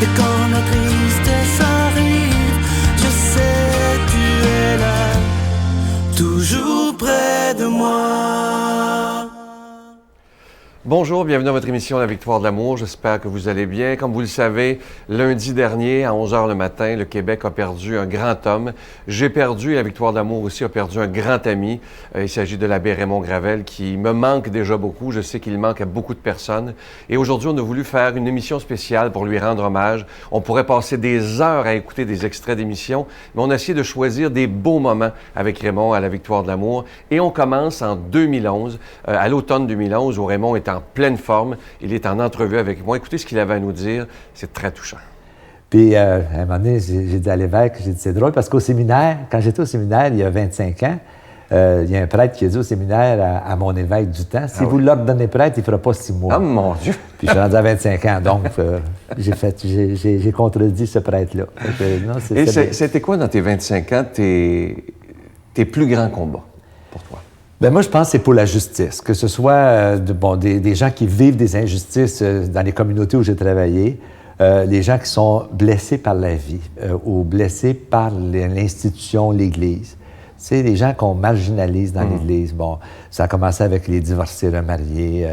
Et quand la tristesse arrive, je sais tu es là, toujours près de moi. Bonjour, bienvenue dans votre émission La Victoire de l'amour. J'espère que vous allez bien. Comme vous le savez, lundi dernier, à 11h le matin, le Québec a perdu un grand homme. J'ai perdu, et La Victoire de l'amour aussi a perdu un grand ami. Il s'agit de l'abbé Raymond Gravel, qui me manque déjà beaucoup. Je sais qu'il manque à beaucoup de personnes. Et aujourd'hui, on a voulu faire une émission spéciale pour lui rendre hommage. On pourrait passer des heures à écouter des extraits d'émissions, mais on a essayé de choisir des beaux moments avec Raymond à La Victoire de l'amour. Et on commence en 2011, à l'automne 2011, où Raymond est en pleine forme. Il est en entrevue avec moi. Écoutez ce qu'il avait à nous dire. C'est très touchant. Puis, à un moment donné, j'ai dit à l'évêque, j'ai dit, c'est drôle, parce qu'au séminaire, quand j'étais au séminaire, il y a 25 ans, il y a un prêtre qui a dit au séminaire à mon évêque du temps, si vous l'ordonnez prêtre, il ne fera pas 6 mois. Oh mon Dieu! Puis je suis rendu à 25 ans, donc j'ai contredit ce prêtre-là. Et c'était quoi dans tes 25 ans tes plus grands combats pour toi? Bien, moi, je pense que c'est pour la justice, que ce soit des gens qui vivent des injustices dans les communautés où j'ai travaillé, les gens qui sont blessés par la vie ou blessés par l'institution, l'Église. C'est des gens qu'on marginalise dans l'Église. Bon, ça a commencé avec les divorcés remariés,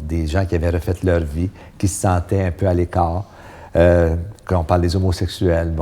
des gens qui avaient refait leur vie, qui se sentaient un peu à l'écart. Quand on parle des homosexuels,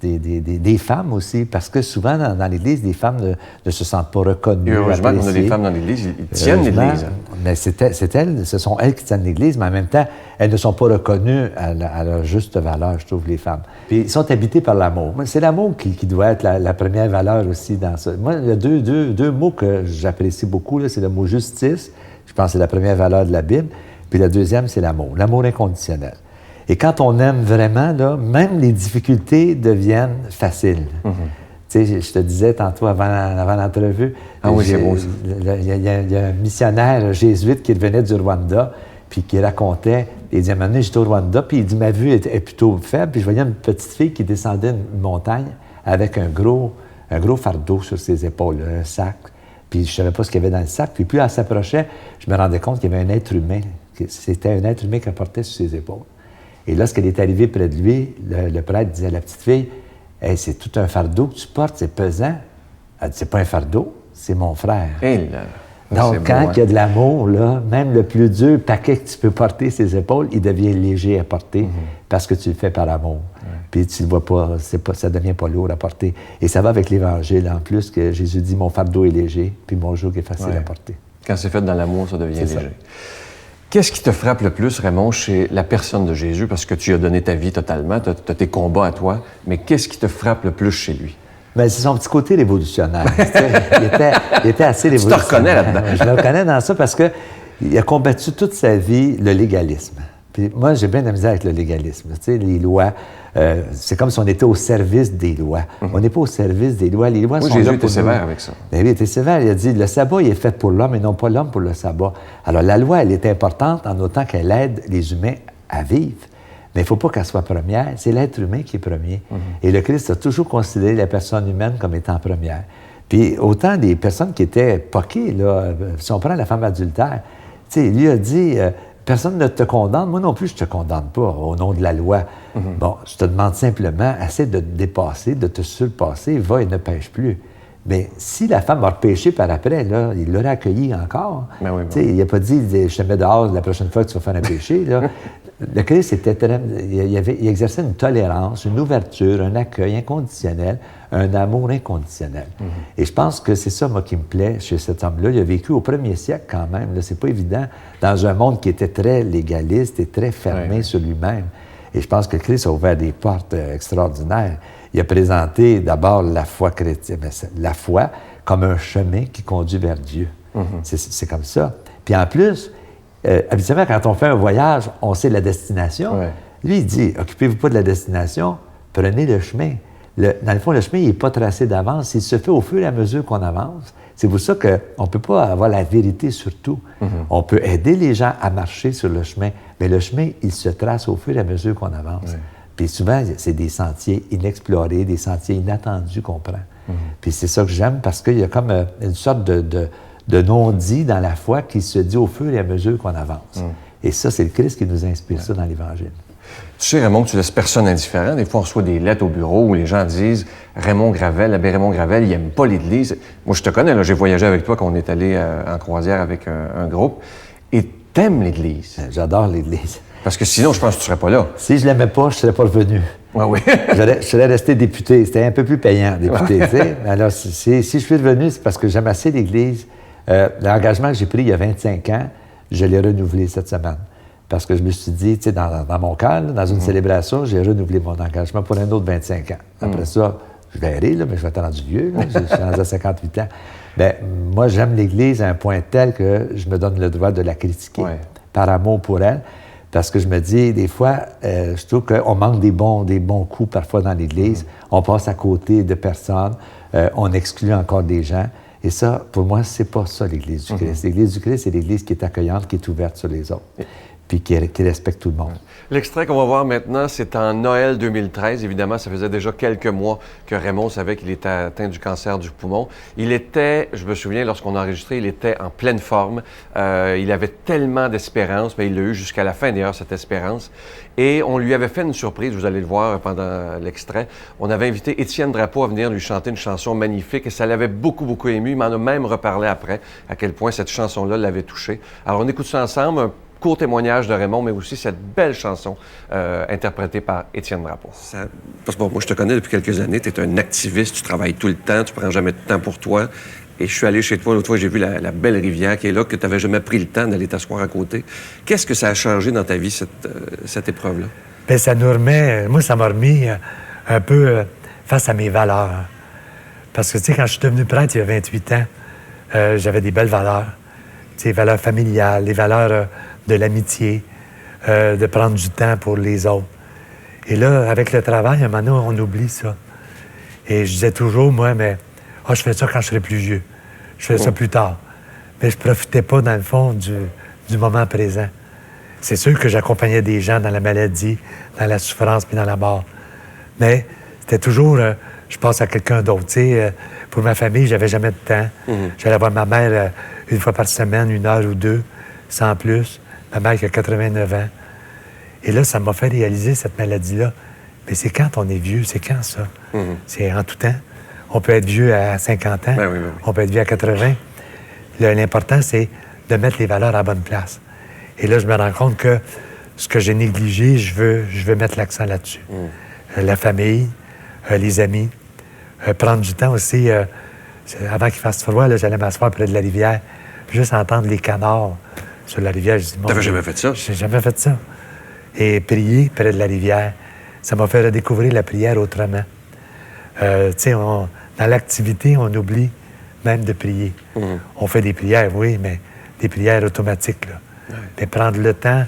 des femmes aussi, parce que souvent dans l'Église, les femmes ne se sentent pas reconnues. Et heureusement qu'on a des femmes dans l'Église, ils tiennent l'Église. Mais ce sont elles qui tiennent l'Église, mais en même temps, elles ne sont pas reconnues à leur juste valeur, je trouve, les femmes. Puis ils sont habités par l'amour. C'est l'amour qui doit être la première valeur aussi dans ça. Moi, il y a deux mots que j'apprécie beaucoup, là, c'est le mot justice, je pense que c'est la première valeur de la Bible, puis la deuxième, c'est l'amour inconditionnel. Et quand on aime vraiment, là, même les difficultés deviennent faciles. Tu sais, je te disais tantôt avant l'entrevue, c'est beau ça. Il y a un missionnaire jésuite qui revenait du Rwanda, puis qui racontait, il dit, à un moment donné, j'étais au Rwanda, puis il dit, ma vue est plutôt faible, puis je voyais une petite fille qui descendait une montagne avec un gros fardeau sur ses épaules, un sac. Puis je ne savais pas ce qu'il y avait dans le sac. Puis plus elle s'approchait, je me rendais compte qu'il y avait un être humain. C'était un être humain qu'elle portait sur ses épaules. Et lorsqu'elle est arrivée près de lui, le prêtre disait à la petite fille, « Hey, c'est tout un fardeau que tu portes, c'est pesant. » Elle dit, « C'est pas un fardeau, c'est mon frère. » Donc, quand il y a de l'amour, là, même le plus dur paquet que tu peux porter ses épaules, il devient léger à porter parce que tu le fais par amour. Puis tu ne le vois pas, ça ne devient pas lourd à porter. Et ça va avec l'Évangile, en plus, que Jésus dit, « Mon fardeau est léger, puis mon joug est facile à porter. » Quand c'est fait dans l'amour, ça devient léger. Qu'est-ce qui te frappe le plus, Raymond, chez la personne de Jésus? Parce que tu as donné ta vie totalement, tu as tes combats à toi, mais qu'est-ce qui te frappe le plus chez lui? Bien, c'est son petit côté révolutionnaire. il était assez révolutionnaire. Tu te reconnais là-dedans? Je me reconnais dans ça parce qu'il a combattu toute sa vie le légalisme. Puis moi, j'ai bien de la misère avec le légalisme. Tu sais, les lois, c'est comme si on était au service des lois. On n'est pas au service des lois. Les lois sont Jésus là était sévère avec ça. Bien, oui, il était sévère. Il a dit, le sabbat, il est fait pour l'homme et non pas l'homme pour le sabbat. Alors, la loi, elle est importante en autant qu'elle aide les humains à vivre. Mais il ne faut pas qu'elle soit première. C'est l'être humain qui est premier. Et le Christ a toujours considéré la personne humaine comme étant première. Puis autant des personnes qui étaient poquées, là, si on prend la femme adultère, tu sais, il lui a dit, personne ne te condamne, moi non plus je ne te condamne pas au nom de la loi. Bon, je te demande simplement, essaie de te dépasser, de te surpasser, va et ne pêche plus. Mais si la femme a repêché par après, là, il l'aurait accueilli encore. Il n'a pas dit, je te mets dehors la prochaine fois que tu vas faire un péché. Là. Le Christ, il exerçait une tolérance, une ouverture, un accueil inconditionnel, un amour inconditionnel. Et je pense que c'est ça, moi, qui me plaît chez cet homme-là. Il a vécu au 1er siècle quand même. Là, c'est pas évident, dans un monde qui était très légaliste et très fermé sur lui-même. Et je pense que Christ a ouvert des portes extraordinaires. Il a présenté d'abord la foi chrétienne, la foi comme un chemin qui conduit vers Dieu. C'est comme ça. Puis en plus, habituellement, quand on fait un voyage, on sait la destination. Lui, il dit, occupez-vous pas de la destination, prenez le chemin. Dans le fond, le chemin, il n'est pas tracé d'avance. Il se fait au fur et à mesure qu'on avance. C'est pour ça qu'on ne peut pas avoir la vérité sur tout. On peut aider les gens à marcher sur le chemin, mais le chemin, il se trace au fur et à mesure qu'on avance. Puis souvent, c'est des sentiers inexplorés, des sentiers inattendus qu'on prend. Puis c'est ça que j'aime, parce qu'il y a comme une sorte de non-dit dans la foi qui se dit au fur et à mesure qu'on avance. Et ça, c'est le Christ qui nous inspire ça dans l'Évangile. Tu sais, Raymond, que tu laisses personne indifférent. Des fois, on reçoit des lettres au bureau où les gens disent « Raymond Gravel, l'abbé Raymond Gravel, il n'aime pas l'Église. » Moi, je te connais, là, j'ai voyagé avec toi quand on est allé en croisière avec un groupe. Et t'aimes l'Église. J'adore l'Église. Parce que sinon, je pense que tu ne serais pas là. Si je l'aimais pas, je ne serais pas revenu. Ah oui. Je serais resté député. C'était un peu plus payant, député. Tu sais. Alors, si je suis revenu, c'est parce que j'aime assez l'Église. L'engagement que j'ai pris il y a 25 ans, je l'ai renouvelé cette semaine. Parce que je me suis dit, tu sais, dans mon cœur, dans une célébration, j'ai renouvelé mon engagement pour un autre 25 ans. Après ça, je verrai, là, mais je vais être rendu vieux. Là, je suis rendu à 58 ans. Bien, moi, j'aime l'Église à un point tel que je me donne le droit de la critiquer par amour pour elle. Parce que je me dis, des fois, je trouve qu'on manque des bons coups parfois dans l'Église. On passe à côté de personnes. On exclut encore des gens. Et ça, pour moi, c'est pas ça, l'Église du Christ. L'Église du Christ, c'est l'Église qui est accueillante, qui est ouverte sur les autres, puis qui respecte tout le monde. L'extrait qu'on va voir maintenant, c'est en Noël 2013. Évidemment, ça faisait déjà quelques mois que Raymond savait qu'il était atteint du cancer du poumon. Il était, je me souviens, lorsqu'on a enregistré, il était en pleine forme. Il avait tellement d'espérance, mais il l'a eu jusqu'à la fin, d'ailleurs, cette espérance. Et on lui avait fait une surprise, vous allez le voir pendant l'extrait. On avait invité Étienne Drapeau à venir lui chanter une chanson magnifique et ça l'avait beaucoup, beaucoup ému. Il m'en a même reparlé après, à quel point cette chanson-là l'avait touché. Alors, on écoute ça ensemble, un court témoignage de Raymond, mais aussi cette belle chanson interprétée par Étienne Drapeau. Parce que bon, moi, je te connais depuis quelques années. Tu es un activiste, tu travailles tout le temps, tu prends jamais de temps pour toi. Et je suis allé chez toi, l'autre fois, j'ai vu la belle rivière qui est là, que tu n'avais jamais pris le temps d'aller t'asseoir à côté. Qu'est-ce que ça a changé dans ta vie, cette épreuve-là? Bien, ça nous remet... Moi, ça m'a remis un peu face à mes valeurs. Parce que, tu sais, quand je suis devenu prêtre il y a 28 ans, j'avais des belles valeurs. Tu sais, les valeurs familiales, les valeurs de l'amitié, de prendre du temps pour les autres. Et là, avec le travail, à un moment donné, on oublie ça. Et je disais toujours, moi, mais... je fais ça quand je serai plus vieux. Je fais ça plus tard. Mais je profitais pas, dans le fond, du moment présent. C'est sûr que j'accompagnais des gens dans la maladie, dans la souffrance puis dans la mort. Mais c'était toujours, je pense à quelqu'un d'autre. Tu sais, pour ma famille, j'avais jamais de temps. J'allais voir ma mère une fois par semaine, 1 heure ou 2, sans plus. Ma mère qui a 89 ans. Et là, ça m'a fait réaliser cette maladie-là. Mais c'est quand on est vieux, c'est quand ça? C'est en tout temps. On peut être vieux à 50 ans, Oui. On peut être vieux à 80. L'important, c'est de mettre les valeurs à la bonne place. Et là, je me rends compte que ce que j'ai négligé, je veux mettre l'accent là-dessus. La famille, les amis, prendre du temps aussi. Avant qu'il fasse froid, là, j'allais m'asseoir près de la rivière, juste entendre les canards sur la rivière. Je dis, T'avais jamais fait ça? J'ai jamais fait ça. Et prier près de la rivière, ça m'a fait redécouvrir la prière autrement. Tu sais, dans l'activité, on oublie même de prier. On fait des prières, oui, mais des prières automatiques, là. Mais prendre le temps,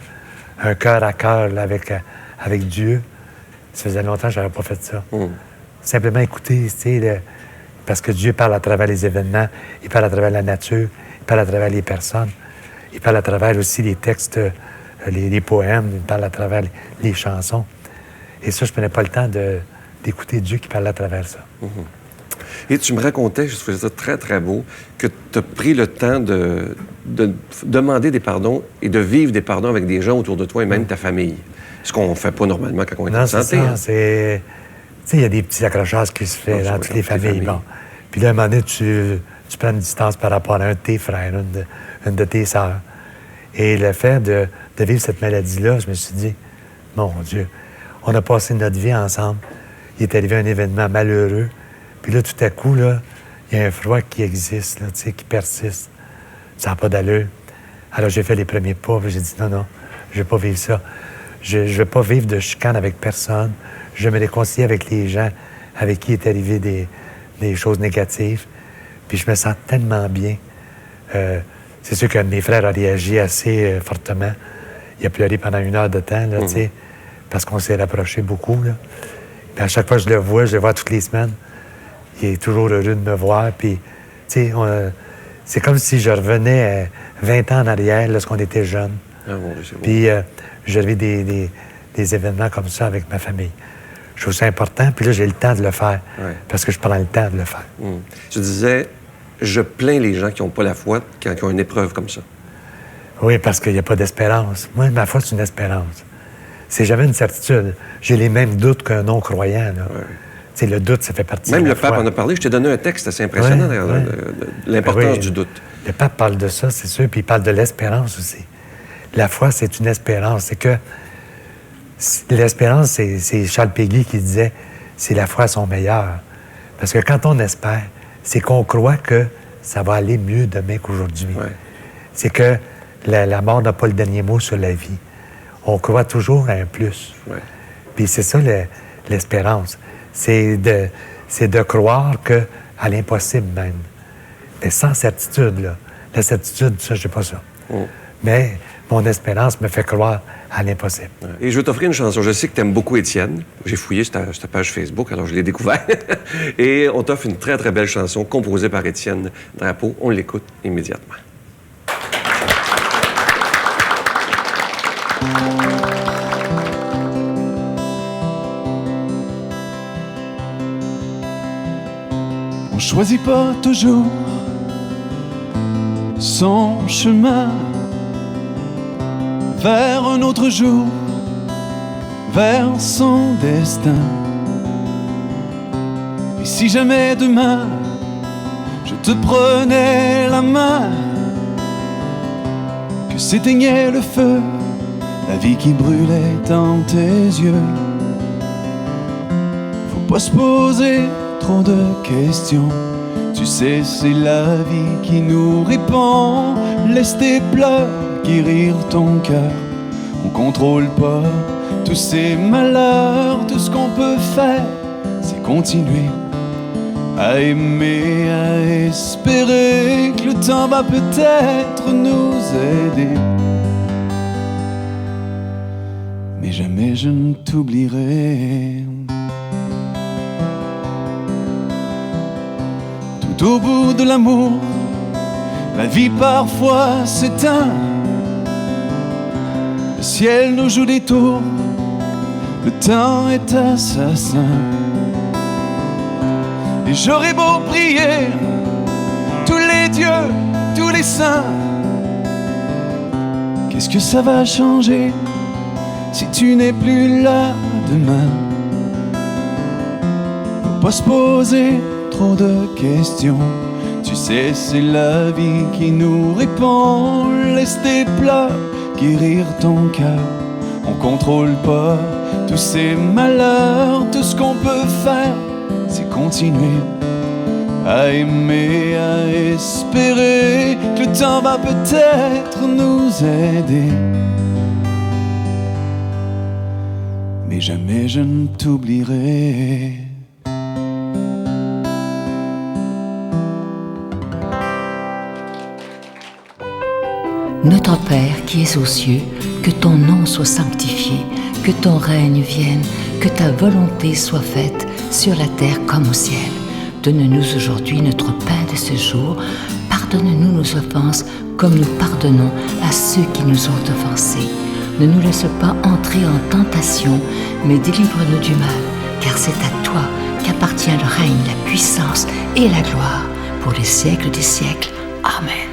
un cœur à cœur là, avec Dieu, ça faisait longtemps que je n'avais pas fait ça. Simplement écouter, tu sais, parce que Dieu parle à travers les événements, il parle à travers la nature, il parle à travers les personnes, il parle à travers aussi les textes, les poèmes, il parle à travers les chansons. Et ça, je ne prenais pas le temps d'écouter Dieu qui parle à travers ça. Et tu me racontais, je trouvais ça très, très beau, que tu as pris le temps de demander des pardons et de vivre des pardons avec des gens autour de toi et même ta famille. Ce qu'on ne fait pas normalement quand on est en santé. Non, c'est ça. Tu sais, il y a des petits accrochages qui se font dans toutes les familles. Bon. Puis là, à un moment donné, tu prends une distance par rapport à un de tes frères, une de tes sœurs. Et le fait de vivre cette maladie-là, je me suis dit, mon Dieu, on a passé notre vie ensemble. Il est arrivé un événement malheureux. Puis là, tout à coup, là, il y a un froid qui existe, là, tu sais, qui persiste. Ça n'a pas d'allure. Alors, j'ai fait les premiers pas, puis j'ai dit, non, je ne vais pas vivre ça. Je ne vais pas vivre de chicane avec personne. Je vais me réconcilier avec les gens avec qui est arrivé des choses négatives. Puis je me sens tellement bien. C'est sûr que mes frères ont réagi assez fortement. Il a pleuré pendant 1 heure de temps, là, tu sais, parce qu'on s'est rapprochés beaucoup, là. Puis à chaque fois que je le vois toutes les semaines. Il est toujours heureux de me voir. Puis, tu sais, c'est comme si je revenais 20 ans en arrière lorsqu'on était jeunes. Ah bon, c'est beau. Puis, je vis des événements comme ça avec ma famille. Je trouve ça important. Puis là, j'ai le temps de le faire. Parce que je prends le temps de le faire. Tu disais, je plains les gens qui n'ont pas la foi quand ils ont une épreuve comme ça. Oui, parce qu'il n'y a pas d'espérance. Moi, ma foi, c'est une espérance. c'est jamais une certitude. J'ai les mêmes doutes qu'un non-croyant. Le doute, ça fait partie Même de la le pape foi. en a parlé. Je t'ai donné un texte assez impressionnant d'ailleurs, de l'importance du doute. Le pape parle de ça, c'est sûr, puis il parle de l'espérance aussi. La foi, c'est une espérance. C'est que l'espérance, c'est Charles Péguy qui disait « c'est la foi à son meilleur ». Parce que quand on espère, c'est qu'on croit que ça va aller mieux demain qu'aujourd'hui. Ouais. C'est que la mort n'a pas le dernier mot sur la vie. On croit toujours à un plus. Ouais. Puis c'est ça l'espérance. C'est de croire à l'impossible même. Mais sans certitude, là. La certitude, ça, je n'ai pas ça. Mais mon espérance me fait croire à l'impossible. Et je vais t'offrir une chanson. Je sais que tu aimes beaucoup Étienne. J'ai fouillé sur ta page Facebook, alors je l'ai découvert. Et on t'offre une très, très belle chanson composée par Étienne Drapeau. On l'écoute immédiatement. On choisit pas toujours son chemin vers un autre jour, vers son destin. Et si jamais demain je te prenais la main, que s'éteignait le feu, la vie qui brûlait dans tes yeux, faut pas se poser trop de questions. Tu sais, c'est la vie qui nous répond. Laisse tes pleurs guérir ton cœur. On contrôle pas tous ces malheurs. Tout ce qu'on peut faire, c'est continuer à aimer, à espérer que le temps va peut-être nous aider. Mais jamais je ne t'oublierai. Tout au bout de l'amour, la vie parfois s'éteint. Le ciel nous joue des tours, le temps est assassin. Et j'aurais beau prier tous les dieux, tous les saints, qu'est-ce que ça va changer si tu n'es plus là demain? Faut pas se poser trop de questions. Tu sais, c'est la vie qui nous répond. Laisse tes pleurs guérir ton cœur. On contrôle pas tous ces malheurs. Tout ce qu'on peut faire, c'est continuer à aimer, à espérer que le temps va peut-être nous aider. Mais jamais je ne t'oublierai. Notre Père qui es aux cieux, que ton nom soit sanctifié, que ton règne vienne, que ta volonté soit faite sur la terre comme au ciel. Donne-nous aujourd'hui notre pain de ce jour. Pardonne-nous nos offenses comme nous pardonnons à ceux qui nous ont offensés. Ne nous laisse pas entrer en tentation, mais délivre-nous du mal, car c'est à toi qu'appartient le règne, la puissance et la gloire pour les siècles des siècles. Amen.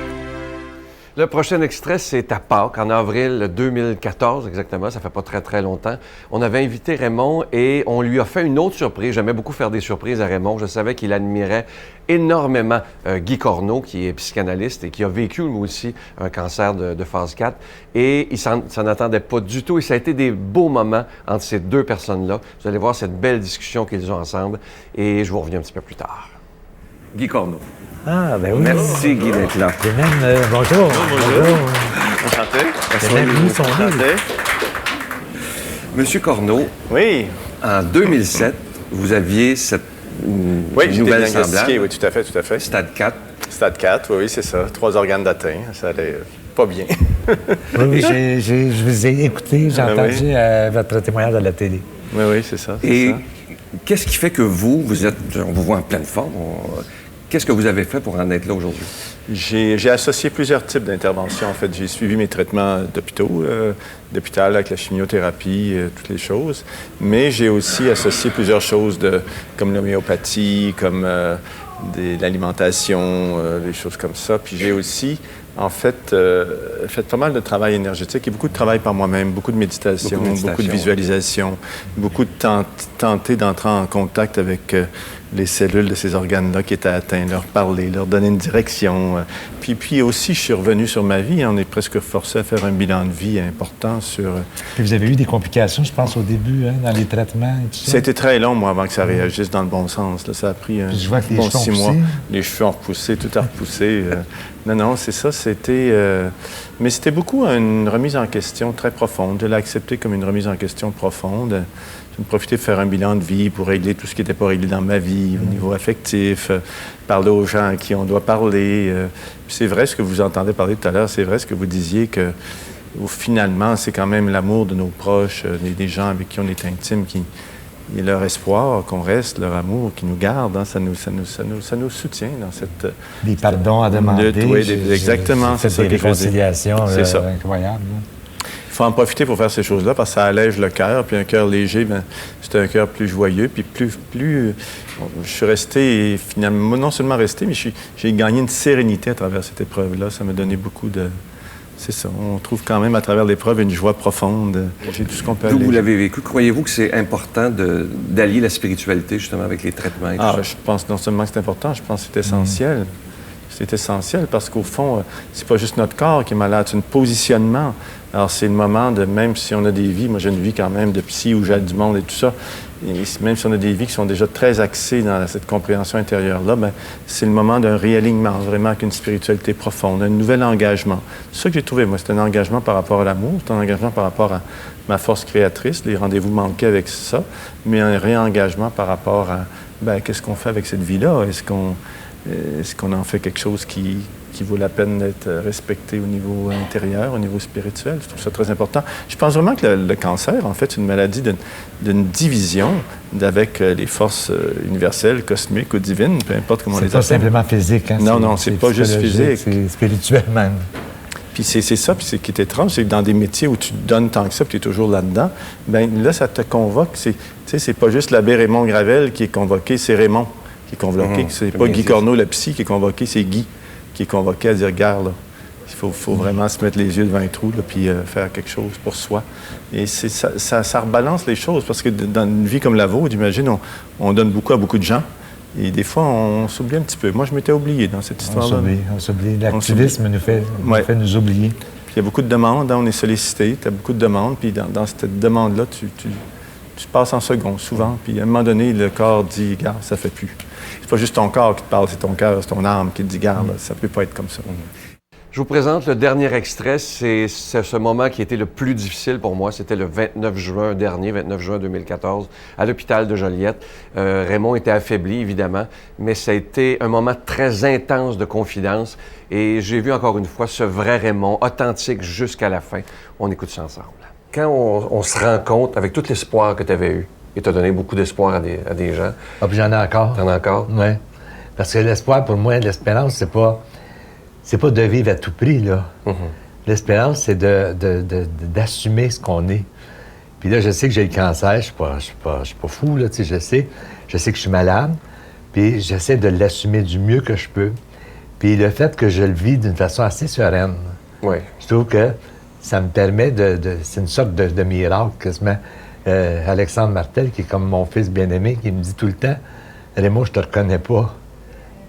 Le prochain extrait, c'est à Pâques, en avril 2014 exactement, ça fait pas très très longtemps. On avait invité Raymond et on lui a fait une autre surprise. J'aimais beaucoup faire des surprises à Raymond. Je savais qu'il admirait énormément Guy Corneau, qui est psychanalyste et qui a vécu lui aussi un cancer de phase 4. Et il s'en attendait pas du tout. Et ça a été des beaux moments entre ces deux personnes-là. Vous allez voir cette belle discussion qu'ils ont ensemble. Et je vous reviens un petit peu plus tard. Guy Corneau. Ah, ben oui. Merci Guy d'être là. Et même, bonjour. Bonjour. Enchanté. C'est même lui, son nom. Enchanté. Monsieur Corneau, Oui. en 2007, vous aviez cette Oui, j'étais nouvelle diagnostiqué, semblable, oui, tout à fait, tout à fait. stade 4. Stade 4, oui, c'est ça. 3 organes d'atteint. Ça allait pas bien. Oui, je vous ai écouté, j'ai Ah, entendu oui. votre témoignage à la télé. Oui, c'est ça. c'est Et ça. qu'est-ce qui fait que vous êtes, on vous voit en pleine forme, qu'est-ce que vous avez fait pour en être là aujourd'hui? J'ai associé plusieurs types d'interventions. En fait, j'ai suivi mes traitements d'hôpital avec la chimiothérapie, toutes les choses. Mais j'ai aussi associé plusieurs choses comme l'homéopathie, comme l'alimentation, des choses comme ça. Puis j'ai aussi en fait, fait pas mal de travail énergétique et beaucoup de travail par moi-même, beaucoup de méditation, beaucoup de visualisation, beaucoup de tenter d'entrer en contact avec les cellules de ces organes-là qui étaient atteints, leur parler, leur donner une direction. Puis aussi, je suis revenu sur ma vie. On est presque forcé à faire un bilan de vie important sur... Puis vous avez eu des complications, je pense, au début, hein, dans les traitements et tout ça? C'était très long, moi, avant que ça réagisse dans le bon sens. Là, ça a pris je vois que les bon cheveux 6 ont mois. poussé. Les cheveux ont repoussé, tout a repoussé. Non, c'est ça. C'était... Mais c'était beaucoup une remise en question très profonde. Je l'ai accepté comme une remise en question profonde. J'ai profité de faire un bilan de vie pour régler tout ce qui n'était pas réglé dans ma vie, au niveau affectif, parler aux gens à qui on doit parler. Puis c'est vrai ce que vous entendez parler tout à l'heure, c'est vrai ce que vous disiez que finalement, c'est quand même l'amour de nos proches, des gens avec qui on est intime, et leur espoir qu'on reste, leur amour qui nous garde, hein, ça nous soutient dans cette... Des pardons à demander. Exactement, c'est ça des réconciliations incroyables. Il faut en profiter pour faire ces choses-là parce que ça allège le cœur. Puis un cœur léger, c'est un cœur plus joyeux. Puis je suis resté, finalement, non seulement resté, mais j'ai gagné une sérénité à travers cette épreuve-là. Ça m'a donné beaucoup de... C'est ça. On trouve quand même à travers l'épreuve une joie profonde. J'ai tout ce qu'on peut aller. D'où vous l'avez vécu. Croyez-vous que c'est important d'allier la spiritualité justement avec les traitements et tout ça? Je pense non seulement que c'est important, je pense que c'est essentiel. C'est essentiel parce qu'au fond, c'est pas juste notre corps qui est malade, c'est un positionnement. Alors, c'est le moment de, même si on a des vies, moi j'ai une vie quand même de psy où j'aide du monde et tout ça, et même si on a des vies qui sont déjà très axées dans cette compréhension intérieure-là, c'est le moment d'un réalignement, vraiment avec une spiritualité profonde, un nouvel engagement. C'est ça que j'ai trouvé, moi, c'est un engagement par rapport à l'amour, c'est un engagement par rapport à ma force créatrice, les rendez-vous manqués avec ça, mais un réengagement par rapport à, qu'est-ce qu'on fait avec cette vie-là? Est-ce qu'on en fait quelque chose qui vaut la peine d'être respecté au niveau intérieur, au niveau spirituel? Je trouve ça très important. Je pense vraiment que le cancer, en fait, c'est une maladie d'une division avec les forces universelles, cosmiques ou divines, peu importe comment on les appelle. C'est pas simplement physique. Hein? Non, c'est pas juste physique. C'est spirituel même. Puis c'est ça, puis c'est qui est étrange, c'est que dans des métiers où tu donnes tant que ça, puis tu es toujours là-dedans, là, ça te convoque. C'est pas juste l'abbé Raymond Gravel qui est convoqué, c'est Raymond qui est convoqué. C'est pas Guy Corneau, le psy, qui est convoqué, c'est Guy qui est convoqué à dire, regarde, là, il faut vraiment se mettre les yeux devant un trou, là, puis faire quelque chose pour soi. Et ça rebalance les choses, parce que dans une vie comme la vôtre, j'imagine, on donne beaucoup à beaucoup de gens, et des fois, on s'oublie un petit peu. Moi, je m'étais oublié dans cette histoire-là. On s'oublie. L'activisme nous fait nous oublier. Puis il y a beaucoup de demandes, hein, on est sollicité, tu as beaucoup de demandes, puis dans cette demande-là, tu passes en second, souvent, puis à un moment donné, le corps dit, regarde, ça fait plus. C'est pas juste ton corps qui te parle, c'est ton cœur, c'est ton âme qui te dit, garde, ça peut pas être comme ça. Je vous présente le dernier extrait. C'est ce moment qui a été le plus difficile pour moi. C'était le 29 juin dernier, 29 juin 2014, à l'hôpital de Joliette. Raymond était affaibli, évidemment, mais ça a été un moment très intense de confidence. Et j'ai vu encore une fois ce vrai Raymond, authentique jusqu'à la fin. On écoute ça ensemble. Quand on se rend compte, avec tout l'espoir que tu avais eu, et tu as donné beaucoup d'espoir à des gens. Ah, puis j'en ai encore. T'en as encore? Oui. Parce que l'espoir, pour moi, l'espérance, c'est pas de vivre à tout prix, là. Mm-hmm. L'espérance, c'est d'assumer ce qu'on est. Puis là, je sais que j'ai le cancer, je suis pas fou, là, tu sais, je sais que je suis malade, puis j'essaie de l'assumer du mieux que je peux. Puis le fait que je le vis d'une façon assez sereine, je trouve que ça me permet c'est une sorte de miracle, quasiment. Alexandre Martel, qui est comme mon fils bien-aimé, qui me dit tout le temps, « Raymond, je te reconnais pas. »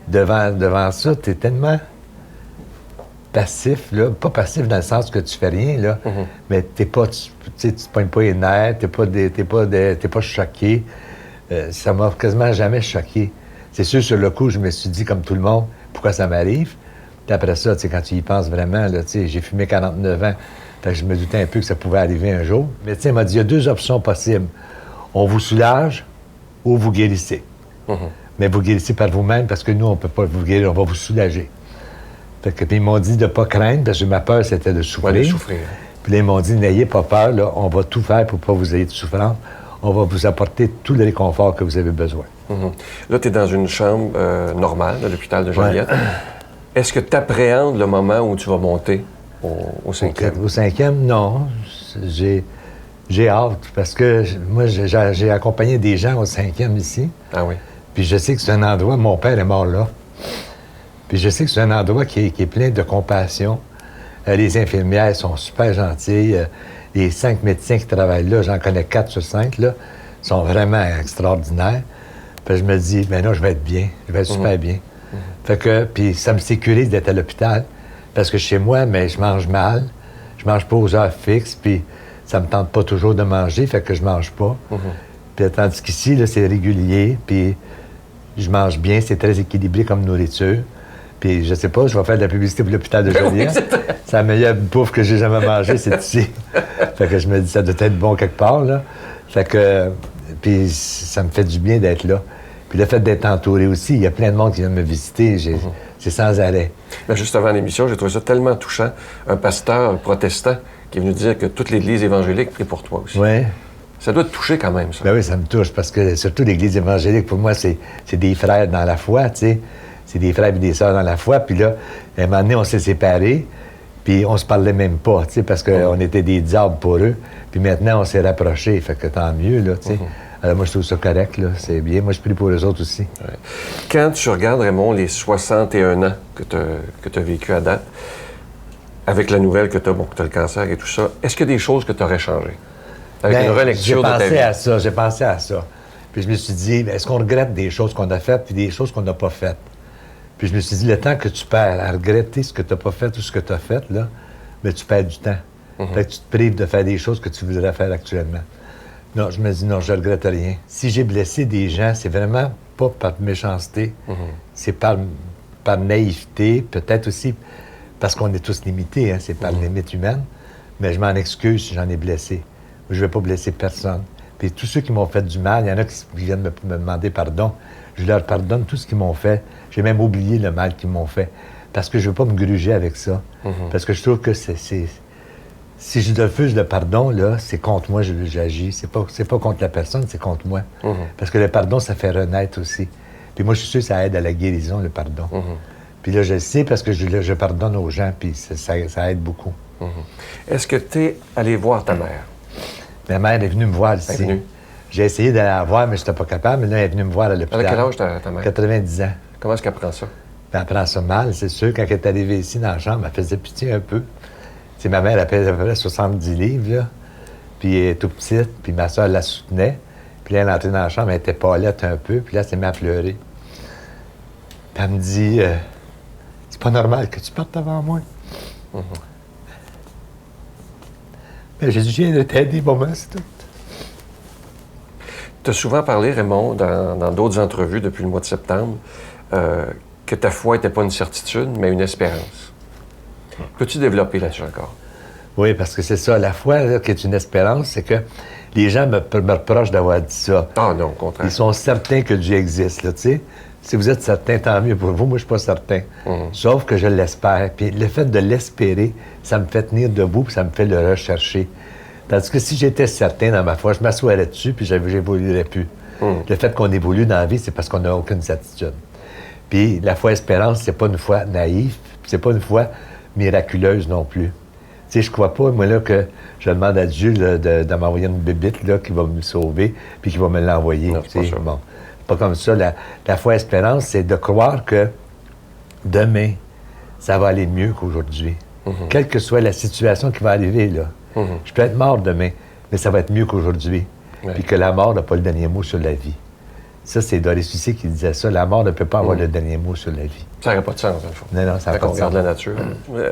Devant ça, tu es tellement passif, là. Pas passif dans le sens que tu fais rien, là, mais tu te pognes pas les nerfs, t'es pas choqué. Ça m'a quasiment jamais choqué. C'est sûr, sur le coup, je me suis dit, comme tout le monde, pourquoi ça m'arrive? Puis après ça, quand tu y penses vraiment, là, j'ai fumé 49 ans. Fait que je me doutais un peu que ça pouvait arriver un jour. Mais il m'a dit, il y a 2 options possibles. On vous soulage ou vous guérissez. Mais vous guérissez par vous-même parce que nous, on ne peut pas vous guérir, on va vous soulager. Fait que, puis ils m'ont dit de ne pas craindre parce que ma peur, c'était de souffrir. Puis là, ils m'ont dit, n'ayez pas peur, là, on va tout faire pour ne pas vous ayez de souffrance. On va vous apporter tout le réconfort que vous avez besoin. Là, tu es dans une chambre normale de l'hôpital de Joliette. Ouais. Est-ce que tu appréhendes le moment où tu vas monter au 5e? Au 5e, non. J'ai hâte, parce que moi, j'ai accompagné des gens au 5e ici. Ah oui? Puis je sais que c'est un endroit, mon père est mort là. Puis je sais que c'est un endroit qui est plein de compassion. Les infirmières sont super gentilles. Les 5 médecins qui travaillent là, j'en connais 4 sur 5, là, sont vraiment extraordinaires. Puis je me dis, ben non, je vais être bien, je vais être super bien. Fait que, puis ça me sécurise d'être à l'hôpital, parce que chez moi, mais je mange mal, je mange pas aux heures fixes, puis ça me tente pas toujours de manger, fait que je mange pas. Puis tandis qu'ici, là, c'est régulier, puis je mange bien, c'est très équilibré comme nourriture. Puis je sais pas, je vais faire de la publicité pour l'hôpital de Joliette. C'est la meilleure bouffe que j'ai jamais mangée, c'est ici. Fait que je me dis, ça doit être bon quelque part, là. Fait que, puis ça me fait du bien d'être là. Puis le fait d'être entouré aussi, il y a plein de monde qui vient me visiter, c'est sans arrêt. Bien, juste avant l'émission, j'ai trouvé ça tellement touchant. Un pasteur protestant qui est venu dire que toute l'Église évangélique prie pour toi aussi. Oui. Ça doit te toucher quand même, ça. Ben oui, ça me touche, parce que surtout l'Église évangélique, pour moi, c'est des frères dans la foi, tu sais. C'est des frères et des sœurs dans la foi. Puis là, à un moment donné, on s'est séparés, puis on se parlait même pas, tu sais, parce qu'on était des diables pour eux. Puis maintenant, on s'est rapprochés, fait que tant mieux, là, tu sais. Alors moi, je trouve ça correct, là, c'est bien. Moi, je prie pour eux autres aussi. Ouais. Quand tu regardes, Raymond, les 61 ans que tu as vécu à date, avec la nouvelle que tu as le cancer et tout ça, est-ce qu'il y a des choses que tu aurais changées? Avec une relecture de ta vie? J'ai pensé à ça. Puis je me suis dit, est-ce qu'on regrette des choses qu'on a faites puis des choses qu'on n'a pas faites? Puis je me suis dit, le temps que tu perds à regretter ce que tu n'as pas fait ou ce que tu as fait, là, bien, tu perds du temps. Fait que tu te prives de faire des choses que tu voudrais faire actuellement. Non, je me dis, non, je ne regrette rien. Si j'ai blessé des gens, c'est vraiment pas par méchanceté, c'est par naïveté, peut-être aussi parce qu'on est tous limités, hein, c'est par limite humaine, mais je m'en excuse si j'en ai blessé. Je ne vais pas blesser personne. Puis tous ceux qui m'ont fait du mal, il y en a qui viennent me demander pardon. Je leur pardonne tout ce qu'ils m'ont fait. J'ai même oublié le mal qu'ils m'ont fait. Parce que je ne veux pas me gruger avec ça. Parce que je trouve que si je refuse le pardon, là, c'est contre moi que j'agis. C'est pas contre la personne, c'est contre moi. Parce que le pardon, ça fait renaître aussi. Puis moi, je suis sûr que ça aide à la guérison, le pardon. Puis là, je le sais parce que je pardonne aux gens, puis ça aide beaucoup. Est-ce que tu es allé voir ta mère? Ma mère est venue me voir ici. Elle est venue. J'ai essayé d'aller la voir, mais je n'étais pas capable. Mais là, elle est venue me voir à l'hôpital. À quel âge ta mère? 90 ans. Comment est-ce qu'elle prend ça? Ben, elle prend ça mal, c'est sûr. Quand elle est arrivée ici dans la chambre, elle faisait pitié un peu. T'sais, ma mère, elle pèse à peu près 70 livres, là. Puis elle est tout petite, puis ma soeur la soutenait. Puis là, elle est entrée dans la chambre, elle était pâlette un peu, puis là, elle s'est mise à pleurer. Puis elle me dit, c'est pas normal que tu partes avant moi. Ben, j'ai dit, je viens de t'aider, maman, c'est tout. Tu as souvent parlé, Raymond, dans d'autres entrevues depuis le mois de septembre, que ta foi n'était pas une certitude, mais une espérance. Peux-tu développer là-dessus encore? Oui, parce que c'est ça. La foi, là, qui est une espérance, c'est que les gens me reprochent d'avoir dit ça. Ah non, au contraire. Ils sont certains que Dieu existe, là, tu sais. Si vous êtes certain, tant mieux pour vous. Moi, je suis pas certain. Sauf que je l'espère. Puis le fait de l'espérer, ça me fait tenir debout, puis ça me fait le rechercher. Tandis que si j'étais certain dans ma foi, je m'assoirais dessus, puis j'évoluerais plus. Le fait qu'on évolue dans la vie, c'est parce qu'on n'a aucune certitude. Puis la foi espérance, c'est pas une foi naïve, c'est pas une foi miraculeuse non plus. Tu sais, je crois pas, moi, là, que je demande à Dieu là, de m'envoyer une bébite, là, qui va me sauver, puis qui va me l'envoyer. Non, c'est pas ça. Bon, c'est pas comme ça. La foi espérance, c'est de croire que demain, ça va aller mieux qu'aujourd'hui. Quelle que soit la situation qui va arriver, là. Je peux être mort demain, mais ça va être mieux qu'aujourd'hui. Puis que la mort n'a pas le dernier mot sur la vie. Ça, c'est Doris Hussey qui disait ça. La mort ne peut pas avoir le dernier mot sur la vie. Ça n'aurait pas de sens, dans le fond. Non, ça n'a pas Quand on de regarde sens. la nature.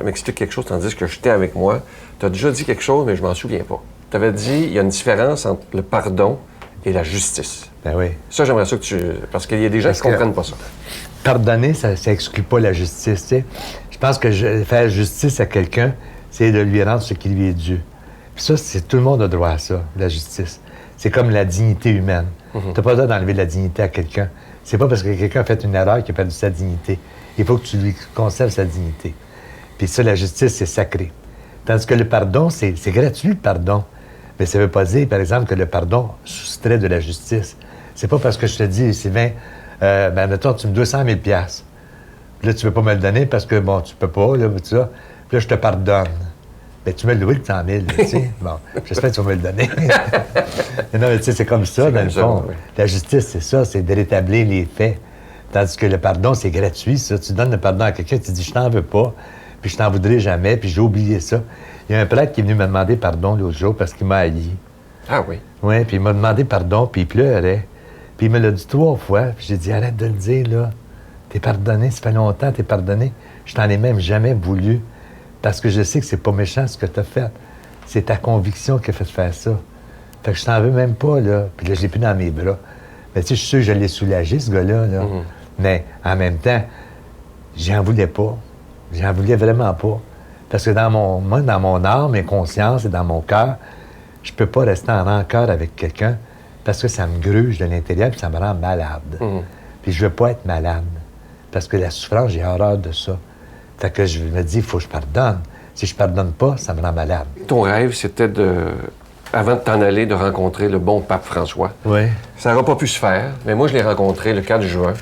M'explique quelque chose, tandis que j'étais avec moi. Tu as déjà dit quelque chose, mais je m'en souviens pas. Tu avais dit il y a une différence entre le pardon et la justice. Ben oui. Ça, j'aimerais ça que tu... Parce qu'il y a des gens qui ne comprennent pas ça. Pardonner, ça n'exclut pas la justice, tu sais. Je pense que faire justice à quelqu'un, c'est de lui rendre ce qui lui est dû. Puis ça, tout le monde a droit à ça, la justice. C'est comme la dignité humaine. Tu n'as pas le droit d'enlever la dignité à quelqu'un. C'est pas parce que quelqu'un a fait une erreur qu'il a perdu sa dignité. Il faut que tu lui conserves sa dignité. Puis ça, la justice, c'est sacré. Tandis que le pardon, c'est gratuit, le pardon. Mais ça ne veut pas dire, par exemple, que le pardon soustrait de la justice. C'est pas parce que je te dis, Sylvain, ben, mettons, tu me dois 100 000 $. Là, tu veux pas me le donner parce que, bon, tu peux pas, là, tout ça. Puis là, je te pardonne. Bien, tu me le loues, le 100 000, tu sais. Bon, j'espère que tu vas me le donner. Mais non, mais tu sais, c'est comme ça, dans le fond. Oui. La justice, c'est ça, c'est de rétablir les faits. Tandis que le pardon, c'est gratuit, ça. Tu donnes le pardon à quelqu'un, tu dis, je t'en veux pas, puis je t'en voudrais jamais, puis j'ai oublié ça. Il y a un prêtre qui est venu me demander pardon l'autre jour parce qu'il m'a haï. Ah oui? Oui, puis il m'a demandé pardon, puis il pleurait. Puis il me l'a dit 3 fois, puis j'ai dit, arrête de le dire, là. T'es pardonné, ça fait longtemps, t'es pardonné. Je t'en ai même jamais voulu, parce que je sais que c'est pas méchant ce que t'as fait. C'est ta conviction qui a fait faire ça. Fait que je t'en veux même pas, là. Puis là, je l'ai plus dans mes bras. Mais tu sais, je suis sûr que je l'ai soulagé, ce gars-là, là. Mais en même temps, j'en voulais pas. J'en voulais vraiment pas. Parce que dans mon âme et conscience et dans mon cœur, je peux pas rester en rancœur avec quelqu'un parce que ça me gruge de l'intérieur et ça me rend malade. Puis je veux pas être malade. Parce que la souffrance, j'ai horreur de ça. Fait que je me dis, il faut que je pardonne. Si je pardonne pas, ça me rend malade. Ton rêve, c'était avant de t'en aller, de rencontrer le bon pape François. Oui. Ça n'aura pas pu se faire, mais moi, je l'ai rencontré le 4 juin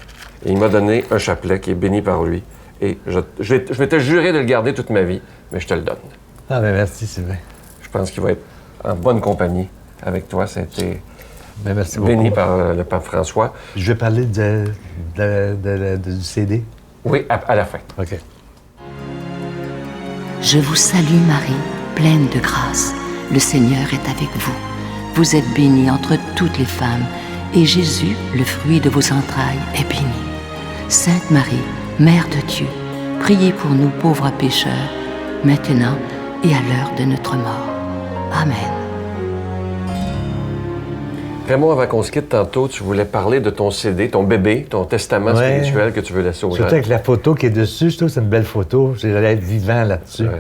et il m'a donné un chapelet qui est béni par lui. Et je vais te jurer de le garder toute ma vie, mais je te le donne. Ah, ben merci, Sylvain. Je pense qu'il va être en bonne compagnie avec toi. Ça a été Ben merci béni beaucoup. par le pape François. Je vais parler du CD. Oui, à la fin. OK. Je vous salue Marie, pleine de grâce. Le Seigneur est avec vous. Vous êtes bénie entre toutes les femmes, et Jésus, le fruit de vos entrailles, est béni. Sainte Marie, Mère de Dieu, priez pour nous pauvres pécheurs, maintenant et à l'heure de notre mort. Amen. Raymond, avant qu'on se quitte tantôt, tu voulais parler de ton CD, ton bébé, ton testament spirituel que tu veux laisser aux gens. Surtout avec la photo qui est dessus, je trouve que c'est une belle photo. J'ai l'air vivant là-dessus. Ouais.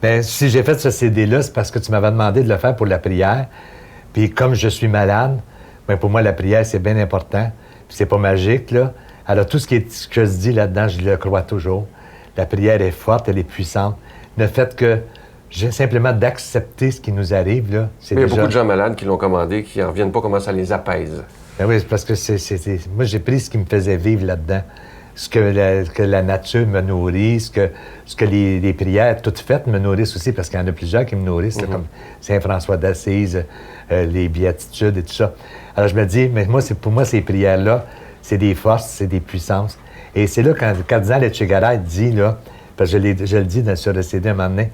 Bien, si j'ai fait ce CD-là, c'est parce que tu m'avais demandé de le faire pour la prière. Puis comme je suis malade, bien, pour moi, la prière, c'est bien important. Puis c'est pas magique, là. Alors, tout ce que je dis là-dedans, je le crois toujours. La prière est forte, elle est puissante. Le fait que j'ai simplement d'accepter ce qui nous arrive, là, c'est Il y a déjà... beaucoup de gens malades qui l'ont commandé, qui n'en reviennent pas comment ça les apaise. Ben oui, c'est parce que moi, j'ai pris ce qui me faisait vivre là-dedans. Ce que la nature me nourrit, ce que les prières toutes faites me nourrissent aussi, parce qu'il y en a plusieurs qui me nourrissent, là, comme Saint François d'Assise, les béatitudes et tout ça. Alors je me dis, mais pour moi, ces prières-là, c'est des forces, c'est des puissances. Et c'est là, quand le cardinal Etchegaray dit, là, parce que je le dis sur le CD un moment donné,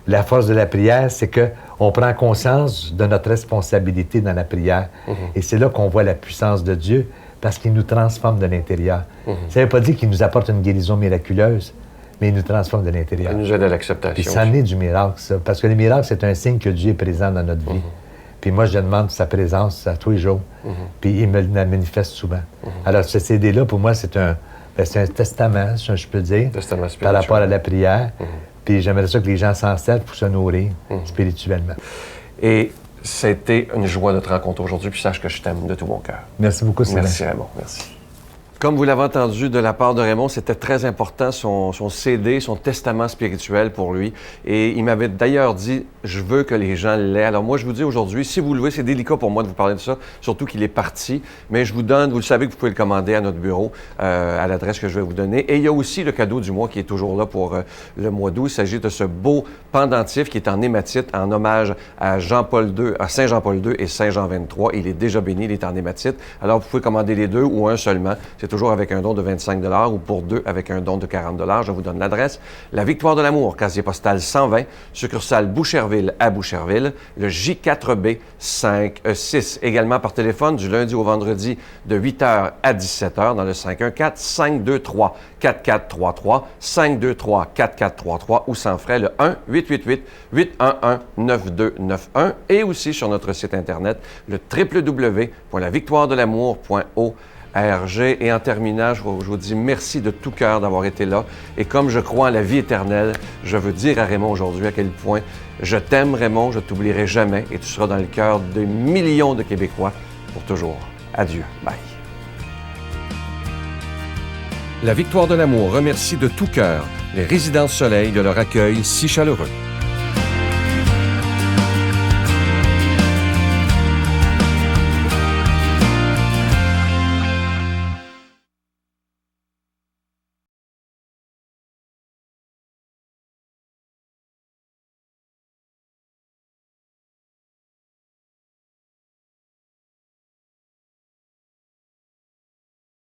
la force de la prière, c'est qu'on prend conscience de notre responsabilité dans la prière. Et c'est là qu'on voit la puissance de Dieu, parce qu'il nous transforme de l'intérieur. Ça ne veut pas dire qu'il nous apporte une guérison miraculeuse, mais il nous transforme de l'intérieur. Ça nous aide à l'acceptation. Puis ça en est du miracle, ça. Parce que le miracle, c'est un signe que Dieu est présent dans notre vie. Puis moi, je demande sa présence à tous les jours. Puis il me la manifeste souvent. Alors, ce CD-là, pour moi, c'est un testament, je peux dire, Testament spirituel. par rapport à la prière. Puis j'aimerais ça que les gens s'en servent pour se nourrir spirituellement. Et c'était une joie de te rencontrer aujourd'hui, puis sache que je t'aime de tout mon cœur. Merci beaucoup, Sylvain. Merci Raymond, merci. Comme vous l'avez entendu de la part de Raymond, c'était très important, son CD, son testament spirituel pour lui. Et il m'avait d'ailleurs dit, je veux que les gens l'aient. Alors moi, je vous dis aujourd'hui, si vous le voulez, c'est délicat pour moi de vous parler de ça, surtout qu'il est parti. Mais je vous donne, vous le savez que vous pouvez le commander à notre bureau, à l'adresse que je vais vous donner. Et il y a aussi le cadeau du mois qui est toujours là pour le mois d'août. Il s'agit de ce beau pendentif qui est en hématite, en hommage à Jean-Paul II, à Saint Jean-Paul II et Saint Jean XXIII. Il est déjà béni, il est en hématite. Alors vous pouvez commander les deux ou un seulement. C'est toujours avec un don de 25 $ ou pour deux avec un don de 40 $. Je vous donne l'adresse. La Victoire de l'amour, casier postal 120, succursale Boucherville à Boucherville, le J4B 56. Également par téléphone du lundi au vendredi de 8h à 17h dans le 514-523-4433, 523-4433 ou sans frais le 1-888-811-9291 et aussi sur notre site Internet le www.lavictoiredelamour.org. Et en terminant, je vous dis merci de tout cœur d'avoir été là. Et comme je crois en la vie éternelle, je veux dire à Raymond aujourd'hui à quel point je t'aime, Raymond, je ne t'oublierai jamais et tu seras dans le cœur de millions de Québécois pour toujours. Adieu. Bye. La Victoire de l'amour remercie de tout cœur les Résidences Soleil de leur accueil si chaleureux.